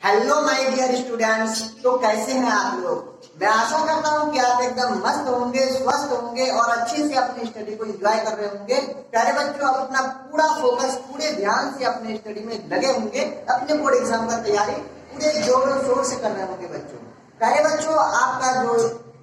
Hello my dear students. तो कैसे हैं आप लोग। मैं आशा करता हूं कि आप एकदम मस्त होंगे, स्वस्थ होंगे और अच्छे से अपनी स्टडी को एंजॉय कर रहे होंगे। प्यारे बच्चों, आप अपना पूरा फोकस पूरे ध्यान से अपने स्टडी में लगे होंगे, अपने बोर्ड एग्जाम का तैयारी पूरे जोरों शोर से कर रहे होंगे बच्चों। प्यारे बच्चों, आपका जो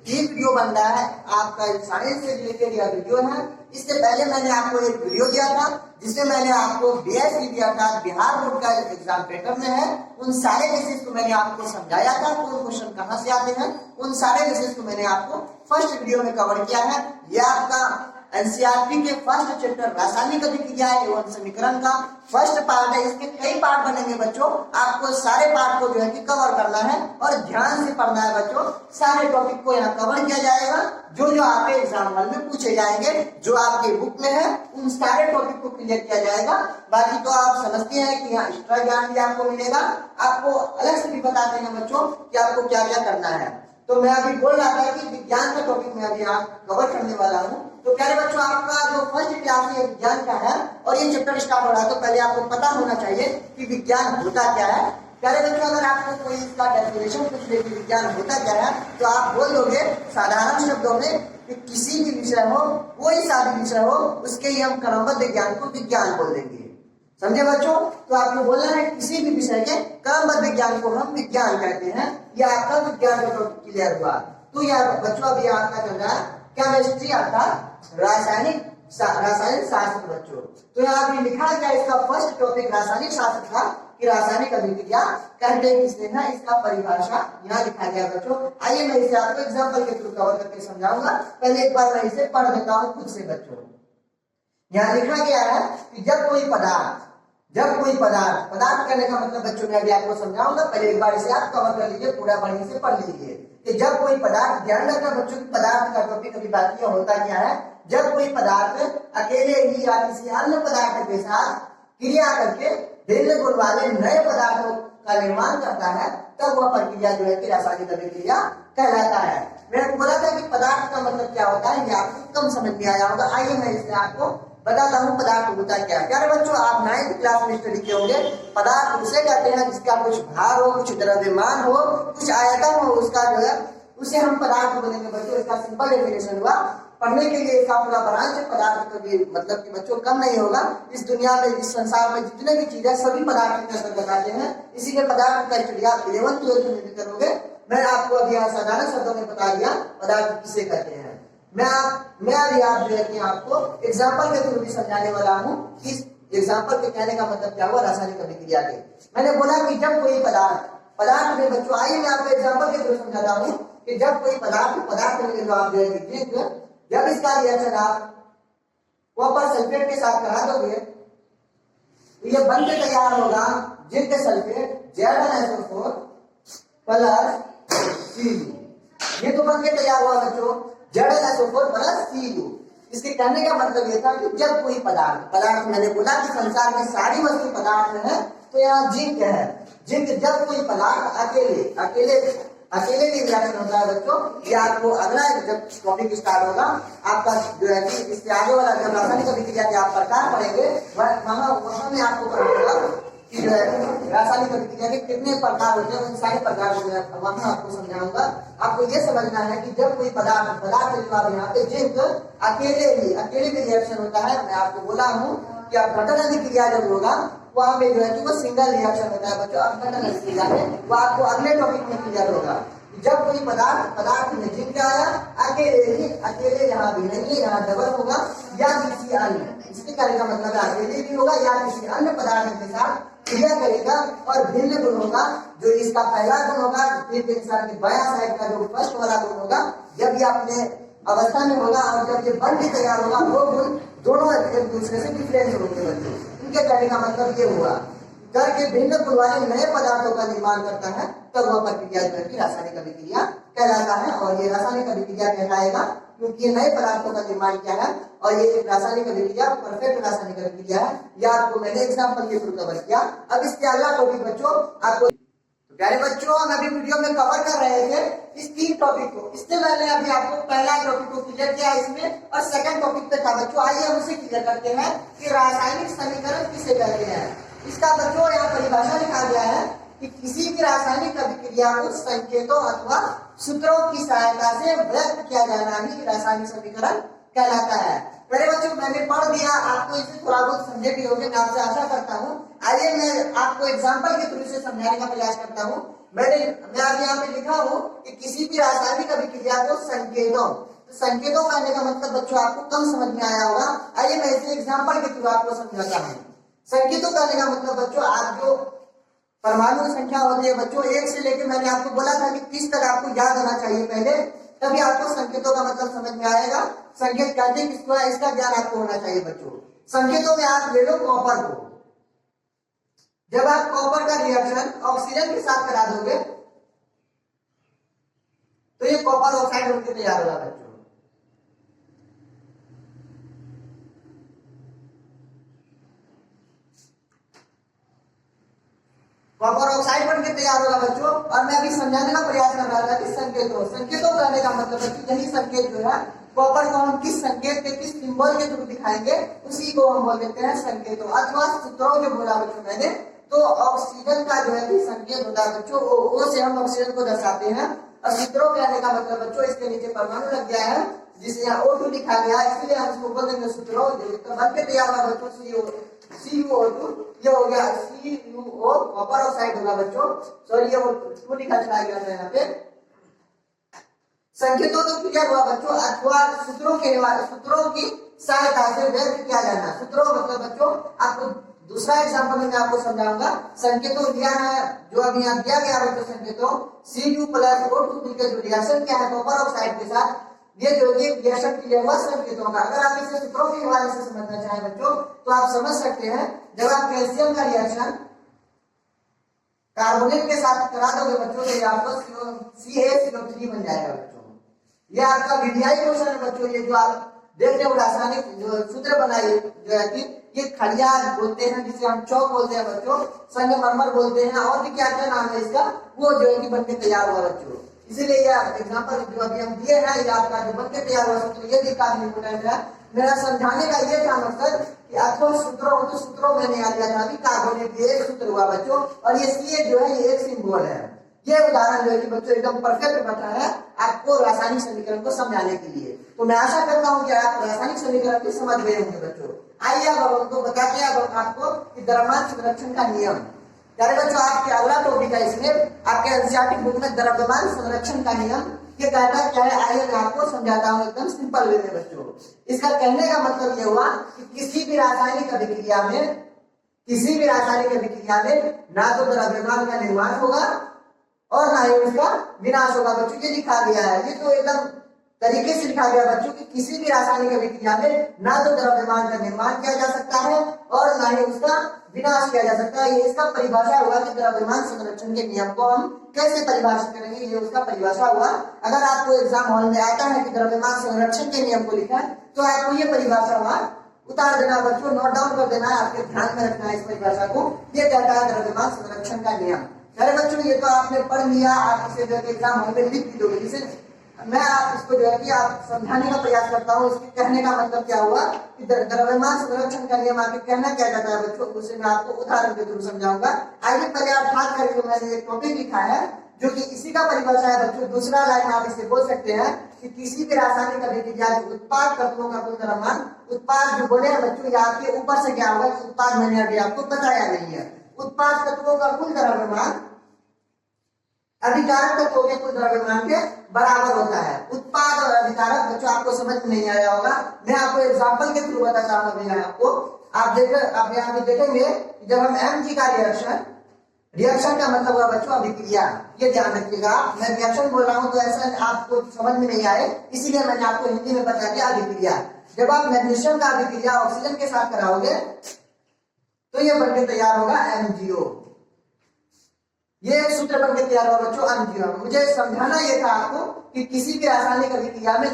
ये वीडियो बन रहा है आपका साइंस से रिलेटेड यह वीडियो है। इससे पहले मैंने आपको एक वीडियो दिया था जिसमें मैंने आपको बीएससी दिया था, बिहार बोर्ड का एग्जाम पैटर्न में है। उन सारे केसेस को मैंने आपको समझाया था, कौन क्वेश्चन कहां से आते हैं। उन सारे केसेस को मैंने आपको फर्स्ट वीडियो में कवर किया है। यह आपका एनसीईआरटी के फर्स्ट चैप्टर रासायनिक अभिक्रिया एवं समीकरण का फर्स्ट पार्ट है। इसके कई पार्ट बनेंगे बच्चों, आपको सारे पार्ट को जो है कि कवर करना है और ध्यान से पढ़ना है बच्चों। सारे टॉपिक को यहाँ कवर किया जाएगा, जो जो आपके एग्जाम हॉल में पूछे जाएंगे, जो आपके बुक में है उन सारे टॉपिक को क्लियर किया जाएगा। बाकी तो आप समझते हैं कि यहाँ एक्स्ट्रा ज्ञान भी आपको मिलेगा, आपको अलग से भी बताते हैं बच्चों कि आपको क्या क्या करना है। तो मैं अभी बोल रहा था कि विज्ञान का टॉपिक मैं अभी यहाँ कवर करने वाला हूँ। तो प्यारे बच्चों, आपका जो फर्स्ट क्लास है विज्ञान का है और ये चैप्टर स्टार्ट हो रहा है, तो पहले आपको पता होना चाहिए कि विज्ञान होता क्या है। प्यारे बच्चों, अगर आपको कोई इसका डेफिनेशन पूछ ले कि विज्ञान होता क्या है, तो आप बोल दोगे साधारण शब्दों में कि किसी भी विषय हो, कोई सा भी विषय हो, उसके ही हम क्रमबद्ध ज्ञान को विज्ञान बोल देंगे। समझे बच्चों। तो आपको बोलना है किसी भी विषय के क्रमबद्ध ज्ञान को हम विज्ञान कहते हैं। यह आपका विज्ञान का टॉपिक क्लियर हुआ। तो यार बच्चों, अभी आपका चल रहा है केमिस्ट्री, आपका रासायनिक शास्त्र बच्चों। तो यहाँ भी लिखा गया इसका फर्स्ट टॉपिक रासायनिक शास्त्र था कि रासायनिक अभिक्रिया कहते किसने है, इसका परिभाषा यहाँ लिखा गया बच्चों। आइए मैं इसे आपको एग्जांपल के थ्रू कवर करके समझाऊंगा। पहले एक बार मैं इसे पढ़ देता हूँ खुद से बच्चों। यहाँ लिखा गया है कि जब कोई पदार्थ पदार्थ करने का मतलब बच्चों मैं अभी आपको समझाऊंगा। पहले एक बार इसे आप कवर कर लीजिए, पूरा बढ़िया से पढ़ लीजिए कि जब कोई पदार्थ, ध्यान रखना बच्चों की पदार्थ का टॉपिक अभी बाकी होता क्या है। जब कोई पदार्थ अकेले ही या किसी अन्य पदार्थ के साथ क्रिया करके भिन्न गुण वाले नए पदार्थों का निर्माण करता है, तब वह प्रक्रिया जो है कि रासायनिक अभिक्रिया कहलाता है। मैंने बोला था कि पदार्थ का मतलब क्या होता है, ये आपको कम समझ में आया होगा। आइए मैं इससे आपको बताता हूँ पदार्थ होता क्या है। प्यारे बच्चों, आप 9th क्लास में स्टडी किए होंगे। पदार्थ उसे कहते हैं जिसका कुछ भार हो, कुछ द्रव्यमान हो, कुछ आयतन हो, उसका जो है उसे हम पदार्थ बोलेंगे बच्चों। इसका सिंपल डेफिनेशन हुआ। पढ़ने के लिए इसका पूरा ब्रांच है पदार्थ का भी मतलब कि बच्चों कम नहीं होगा। इस दुनिया में, इस संसार में जितने भी चीजें सभी पदार्थ के अंदर बताते हैं। इसीलिए पदार्थ का स्टडी आप 11th 12th में भी करोगे। मैं आपको अभी यहाँ साधारण शब्दों में बता दिया पदार्थ किसे कहते हैं। मैं अभी आप जो है कि आपको एग्जाम्पल के थ्रू भी समझाने वाला हूँ कि एग्जाम्पल के कहने का मतलब क्या हुआ रासायनिक अभिक्रिया के। मैंने बोला कि जब कोई पदार्थ में बच्चों, आइए मैं आपको एग्जाम्पल के थ्रू समझाता हूँ कि जब कोई पदार्थ में जो आप जो है जब इसका रिएक्शन आप कॉपर सल्फेट के साथ करा दोगे तो ये बन के तैयार होगा zinc sulphate Zn2SO4 plus Cu। ये तो बन के तैयार हुआ बच्चों Zn2SO4 प्लस Cu। इसके कहने का मतलब ये था कि जब कोई पदार्थ मैंने बोला कि संसार में सारी वस्तु पदार्थ है, तो यहाँ जिंक है। जिंक जब कोई पदार्थ अकेले भी रिएक्शन होता है बच्चों। ये आपको अगला जब टॉपिक स्टार्ट होगा आपका जो है कि इससे आगे वाला जब रासायनिक अभिक्रिया के आप प्रकार पढ़ेंगे वहां में आपको पता होगा कि जो है रासायनिक अभिक्रिया के कितने प्रकार होते हैं। उन सारे प्रकार को वहां आपको समझाऊंगा। आपको ये समझना है कि जब कोई पदार्थ यहाँ पे जिंक अकेले भी रिएक्शन होता है। मैं आपको बोला हूँ कि आप घटन अभिक्रिया जब होगा वहां पे जो है कि वो सिंगल रिएक्शन होता है बच्चों। घटन अभिक्रिया में वो आपको अगले टॉपिक में क्लियर होगा। जब कोई पदार्थ में जिंक आया अकेले यहाँ भी नहीं है, यहाँ डबल होगा या किसी अन्य, इसके कहने का मतलब है अकेले भी होगा या किसी अन्य पदार्थ के साथ क्रिया करेगा और भिन्न गुण होगा। जो इसका पहला गुण होगा फिर के बायां साइड का जो फर्स्ट वाला गुण होगा, जब ये अपने अवस्था में होगा और जब ये बन के तैयार होगा वो गुण दोनों एक दूसरे से डिफरेंस होंगे बच्चों। इनके कहने का मतलब ये हुआ करके भिन्न गुण वाले नए पदार्थों का निर्माण करता है, तब वह प्रक्रिया जो है कि रासायनिक अभिक्रिया कहलाता है। और ये रासायनिक अभिक्रिया कहलाएगा क्योंकि ये नए पदार्थों का निर्माण क्या है और ये रासायनिक अभिक्रिया परफेक्ट रासायनिक अभिक्रिया है। यह आपको मैंने एग्जाम्पल के थ्रू कवर किया। अब इसके अगला टॉपिक बच्चों आपको, प्यारे बच्चों, हम अभी वीडियो में कवर कर रहे थे इस 3 टॉपिक को। इससे मैंने अभी आपको पहला टॉपिक को क्लियर किया इसमें और सेकंड टॉपिक पे था बच्चों। आइए हम उसे क्लियर करते हैं कि रासायनिक समीकरण किसे कहते हैं। इसका बच्चों यहाँ परिभाषा लिखा गया है कि किसी भी रासायनिक अभिक्रिया को संकेतों अथवा सूत्रों की सहायता से व्यक्त किया जाना ही रासायनिक समीकरण कहलाता है। मेरे बच्चों मैंने पढ़ दिया, आपको इसे थोड़ा बहुत समझे भी होंगे, मैं आपसे आशा करता हूँ। आइए मैं आपको एग्जाम्पल के थ्रू से समझाने का प्रयास करता हूँ। मैं आज यहाँ पे लिखा हूँ कि किसी भी रासायनिक अभिक्रिया को संकेतों, तो संकेतों कहने का मतलब बच्चों आपको कम समझ में आया होगा। आइए मैं इसे एग्जाम्पल के थ्रू आपको समझाता हूँ। संकेतों कहने का मतलब बच्चों आप जो परमाणु संख्या होती है बच्चों, एक से लेकर मैंने आपको बोला था कि 30 तक आपको याद होना चाहिए पहले, तभी आपको संकेतों का मतलब समझ में आएगा। संकेत कहते हैं किसको, इसका ज्ञान आपको होना चाहिए बच्चों। संकेतों में आप ले लो कॉपर को, जब आप कॉपर का रिएक्शन ऑक्सीजन के साथ करा दोगे तो ये कॉपर ऑक्साइड होकर तैयार होगा बच्चों। कॉपर ऑक्साइड बनकर तैयार होगा बच्चों। और मैं अभी समझाने का प्रयास कर रहा था कि संकेतों, संकेतों कहने का मतलब बच्चों यही संकेत जो है कॉपर को हम किस संकेत के, किस सिंबल के थ्रू दिखाएंगे उसी को हम बोल देते हैं संकेतों अथवा सूत्रों। जो बोला बच्चों मैंने, तो ऑक्सीजन का जो है कि संकेत होता है बच्चों, ओ से हम ऑक्सीजन को दर्शाते हैं। और सूत्रों कहने का मतलब बच्चों इसके नीचे परमाणु लग गया है जिसे यहाँ O2 लिखा गया है, इसलिए हम इसको बोल देंगे सूत्रों। बन के तैयार होगा बच्चों CuO2, ये हो गया CuO, कॉपर ऑक्साइड होगा बच्चों। सॉरी ये 2 लिखा चला गया था यहाँ पे। संकेतों तो क्लियर हुआ बच्चों, अथवा सूत्रों की सहायता से व्यक्त किया जाना। सूत्रों मतलब बच्चों आपको दूसरा एग्जांपल में मैं आपको समझाऊंगा। संकेतों दिया है जो अभी यहाँ दिया गया बच्चों, संकेतों Cu प्लस O2 मिलकर जो रिएक्शन क्या है कॉपर ऑक्साइड के साथ, ये जो ये रिएक्शन क्लियर हुआ संकेतों का। अगर आप इसे सूत्रों के हवाले से समझना चाहें बच्चों तो आप समझ सकते हैं। जब आप कैल्शियम का रिएक्शन कार्बोनेट के साथ करा दोगे बच्चों तो ये आपको CaCO3 बन जाएगा बच्चों। ये आपका वीडियाई क्वेश्चन है बच्चों। ये जो आप देख रहे हो रासायनिक जो सूत्र बनाइए जो है कि ये खड़िया बोलते हैं, जिसे हम चौक बोलते हैं बच्चों, संगमरमर बोलते हैं, और भी क्या क्या नाम है इसका, वो जो है कि बनके तैयार हुआ बच्चों। इसीलिए ये एग्जांपल जो अभी हम दिए हैं, ये आपका जो बनके तैयार हुआ सूत्र, ये भी काफी इंपोर्टेंट है। मेरा समझाने का ये था मकसद कि अथवा सूत्रों, तो सूत्रों मैंने याद किया था अभी, कार्बोनेट ये एक सूत्र हुआ बच्चों, और ये Ca जो है ये एक सिंबल है। ये उदाहरण जो है कि बच्चों एकदम परफेक्ट बता है आपको रासायनिक समीकरण को समझाने के लिए। तो मैं आशा करता हूं कि आप रासायनिक समीकरण भी समझ गए होंगे बच्चों। आइए अब हमको बताते हैं अब आपको कि द्रव्यमान संरक्षण का नियम। प्यारे बच्चों आपके अगला टॉपिक है इसमें, आपके एनसीईआरटी बुक में द्रव्यमान संरक्षण का नियम ये कहता क्या है, आइए मैं आपको समझाता हूँ एकदम सिंपल वे में बच्चों। इसका कहने का मतलब ये हुआ कि किसी भी रासायनिक अभिक्रिया में ना तो द्रव्यमान का निर्माण होगा और ना ही उसका विनाश होगा बच्चों। ये लिखा गया है, ये तो एकदम तरीके से लिखा गया बच्चों कि किसी भी रासायनिक अभिक्रिया में ना तो द्रव्यमान का निर्माण किया जा सकता है और ना ही उसका विनाश किया जा सकता है। ये इसका परिभाषा हुआ कि द्रव्यमान संरक्षण के नियम को हम कैसे परिभाषित करेंगे, ये उसका परिभाषा हुआ। अगर आपको एग्जाम हॉल में आता है कि द्रव्यमान संरक्षण के नियम को लिखा है तो आपको ये परिभाषा वहां उतार देना बच्चों, नोट डाउन कर देना, आपके ध्यान में रखना है इस परिभाषा को। ये कहता है द्रव्यमान संरक्षण का नियम। अरे बच्चों ये तो आपने पढ़ लिया, आप इसे जो है एग्जाम हॉल में लिख भी दोगे। जिसे मैं आप इसको जो है कि आप समझाने का प्रयास करता हूँ। इसके कहने का मतलब क्या हुआ कि द्रव्यमान संरक्षण का नियम आगे कहना क्या जाता है बच्चों, उसे मैं आपको उदाहरण के थ्रू समझाऊंगा। आइए पहले आप ध्यान करके मैंने एक टॉपिक लिखा है जो कि इसी का परिभाषा है बच्चों। दूसरा लाइन आप इसे बोल सकते हैं कि किसी भी रासायनिक अभिक्रिया के उत्पाद तत्वों का कुल द्रव्यमान, उत्पाद जो बोले हैं बच्चों, ये आपके ऊपर से क्या होगा कि उत्पाद मैंने अभी आपको बताया नहीं है। उत्पाद तत्वों का कुल द्रव्यमान अभिकारक तत्वों के कुल द्रव्यमान के बराबर होता है। उत्पाद और अभिकारक बच्चों आपको समझ में नहीं आया होगा, मैं आपको एग्जांपल के थ्रू बताता हूँ। आपको आप यहाँ पे देखेंगे जब हम Mg का रिएक्शन का मतलब हुआ बच्चों अभिक्रिया। ये ध्यान रखिएगा, मैं रिएक्शन बोल रहा हूँ तो ऐसा आपको समझ में नहीं आए, इसीलिए मैंने आपको हिंदी में बता दिया अभिक्रिया। जब आप मैग्नीशियम का अभिक्रिया ऑक्सीजन के साथ कराओगे तो ये बनके तैयार होगा MgO। ये एक सूत्र बनके तैयार होगा बच्चों MgO। मुझे समझाना ये था आपको कि किसी भी रासायनिक अभिक्रिया में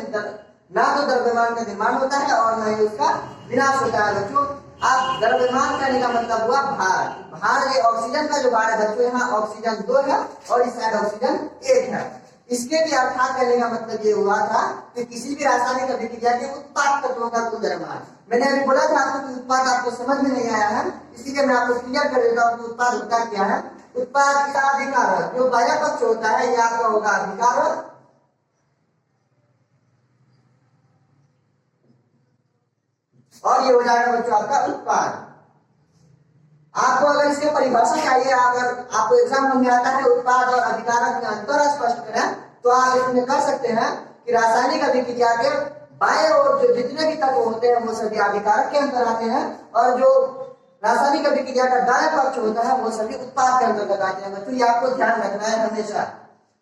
ना तो द्रव्यमान का निर्माण होता है और ना ही उसका विनाश होता है बच्चों। आप द्रव्यमान करने का मतलब हुआ भार। भार ये ऑक्सीजन का जो भार है बच्चों, यहाँ ऑक्सीजन 2 है और इस साइड ऑक्सीजन 1 है। इसके भी अर्थात करने का मतलब ये हुआ था कि किसी भी रासायनिक अभिक्रिया के उत्पाद तत्वों का कुल द्रव्यमान। मैंने अभी बोला था आपको कि उत्पाद आपको समझ में नहीं आया है, इसीलिए मैं आपको क्लियर कर देता हूँ कि उत्पाद होता क्या है। उत्पाद का अधिकार, जो बाह्य पक्ष होता है ये आपका होगा अधिकार, और ये हो जाएगा बच्चों आपका उत्पाद। आपको अगर इसकी परिभाषा चाहिए, अगर आपको एग्जाम में आता है उत्पाद और अधिकारक में अंतर स्पष्ट करें, तो आप इसमें कर सकते हैं कि रासायनिक अभिक्रिया के बाएं और जो जितने भी तत्व होते हैं वो सभी अधिकारक के अंदर आते हैं, और जो रासायनिक अभिक्रिया का दाएं पक्ष होता है वो सभी उत्पाद के अंतर्गत आते हैं। बच्चों ये आपको ध्यान रखना है हमेशा।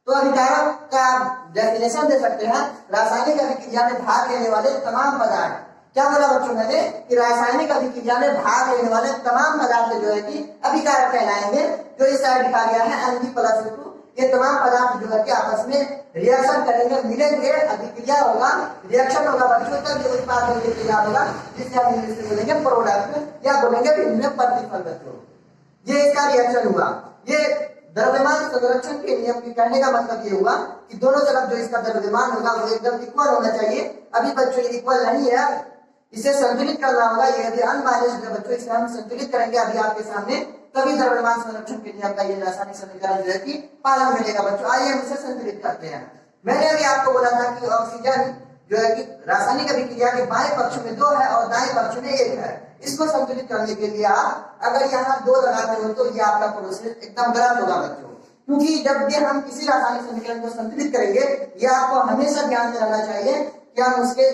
तो अधिकारक का डेफिनेशन दे सकते हैं, रासायनिक अभिक्रिया में भाग लेने वाले तमाम पदार्थ। क्या बोला बच्चों मैंने कि रासायनिक अभिक्रिया में भाग लेने वाले तमाम पदार्थ जो है कि अभिकारक कहलाएंगे। जो इस साइड लिखा गया है Mg+2, ये तमाम पदार्थ जो है कि आपस में रिएक्शन करेंगे, मिलेंगे, अभिक्रिया होगा, रिएक्शन होगा बच्चों, तब ये उत्पाद तैयार होगा, जिससे हम इंग्लिश में बोलेंगे प्रोडक्ट या बोलेंगे इनमें प्रतिफल। बच्चों ये इसका रिएक्शन हुआ। ये द्रव्यमान संरक्षण के नियम के कहने का मतलब ये हुआ कि दोनों तरफ जो इसका द्रव्यमान होगा वो एकदम इक्वल होना चाहिए। अभी बच्चों ये इक्वल नहीं है, इसे संतुलित करना होगा। ये यदि अनबैलेंस्ड है बच्चों, इसे हम संतुलित करेंगे अभी आपके सामने, तभी द्रव्यमान संरक्षण के नियम का ये रासायनिक समीकरण जो है कि पालन मिलेगा। बच्चों आइए हम इसे संतुलित करते हैं। मैंने अभी आपको बोला था कि ऑक्सीजन जो है कि रासायनिक अभिक्रिया के बाएं पक्ष में 2 है और दाएं पक्ष में 1 है। इसको संतुलित करने के लिए आप अगर यहाँ 2 लगाते हो तो ये आपका प्रोसेस एकदम गलत होगा बच्चों, क्योंकि जब भी हम किसी रासायनिक समीकरण को संतुलित करेंगे, ये आपको हमेशा ध्यान में रहना चाहिए कि हम उसके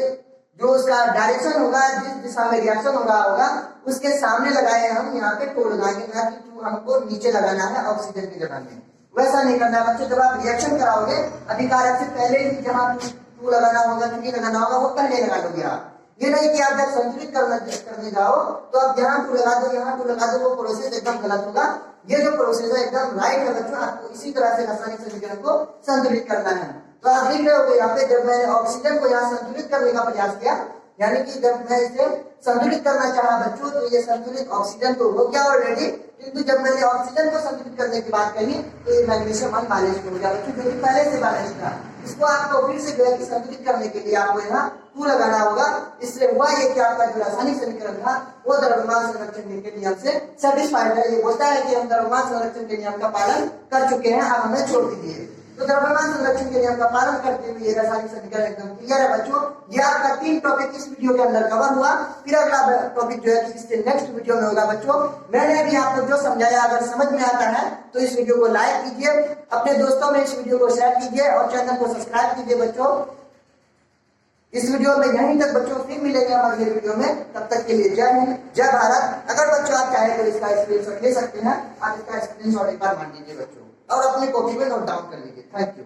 जो उसका डायरेक्शन होगा, जिस दिशा में रिएक्शन हो रहा होगा, उसके सामने लगाए हम यहाँ पे टू लगाएंगे, ना कि टू हमको नीचे लगाना है ऑक्सीजन की जगह में। वैसा नहीं करना बच्चों। जब आप रिएक्शन कराओगे अभिकारक से पहले ही जहाँ टू लगाना होगा, चूंकि लगाना होगा, वो पहले लगा दोगे आप। ये नहीं कि आप जब संतुलित करने जाओ तो आप यहाँ टू लगा दो, यहाँ टू लगा दो, वो प्रोसेस एकदम गलत होगा। ये जो प्रोसेस है एकदम राइट है बच्चों। आपको इसी तरह से रासायनिक समीकरण को संतुलित करना है। तो आप देख रहे हो यहाँ पे जब मैंने ऑक्सीजन को यहाँ संतुलित करने का प्रयास किया, यानी कि जब मैं इसे संतुलित करना चाहा बच्चों, तो ये संतुलित ऑक्सीजन तो हो गया ऑलरेडी, किंतु जब मैंने ऑक्सीजन को संतुलित करने की बात कही तो ये मैग्नीशियम अनबैलेंस्ड हो गया बच्चों, जो कि पहले से बैलेंस था। इसको आपको फिर से जो है कि संतुलित करने के लिए आपको यहाँ टू लगाना होगा। इससे हुआ ये कि आपका जो रासायनिक समीकरण था वो द्रव्यमान संरक्षण के नियम से सेटिस्फाइड है। ये बोलता है कि हम द्रव्यमान संरक्षण के नियम का पालन कर चुके हैं, अब हमें छोड़ दीजिए। तो द्रव्यमान संरक्षण के नियम का पालन करते हुए ये रासायनिक समीकरण एकदम क्लियर है बच्चों। ये आपका 3 टॉपिक इस वीडियो के अंदर कवर हुआ। फिर अगला टॉपिक जो है कि इससे नेक्स्ट वीडियो में होगा बच्चों। मैंने अभी आपको जो समझाया अगर समझ में आता है तो इस वीडियो को लाइक कीजिए, अपने दोस्तों में इस वीडियो को शेयर कीजिए और चैनल को सब्सक्राइब कीजिए बच्चों। इस वीडियो में यहीं तक बच्चों, फिर मिलेंगे हम अगले वीडियो में। तब तक के लिए जय हिंद, जय भारत। अगर बच्चों आप चाहे तो इसका स्क्रीनशॉट ले सकते हैं, आप इसका स्क्रीनशॉट एक बार मान लीजिए बच्चों और अपनी कॉपी में नोट डाउन कर लीजिए। Thank you.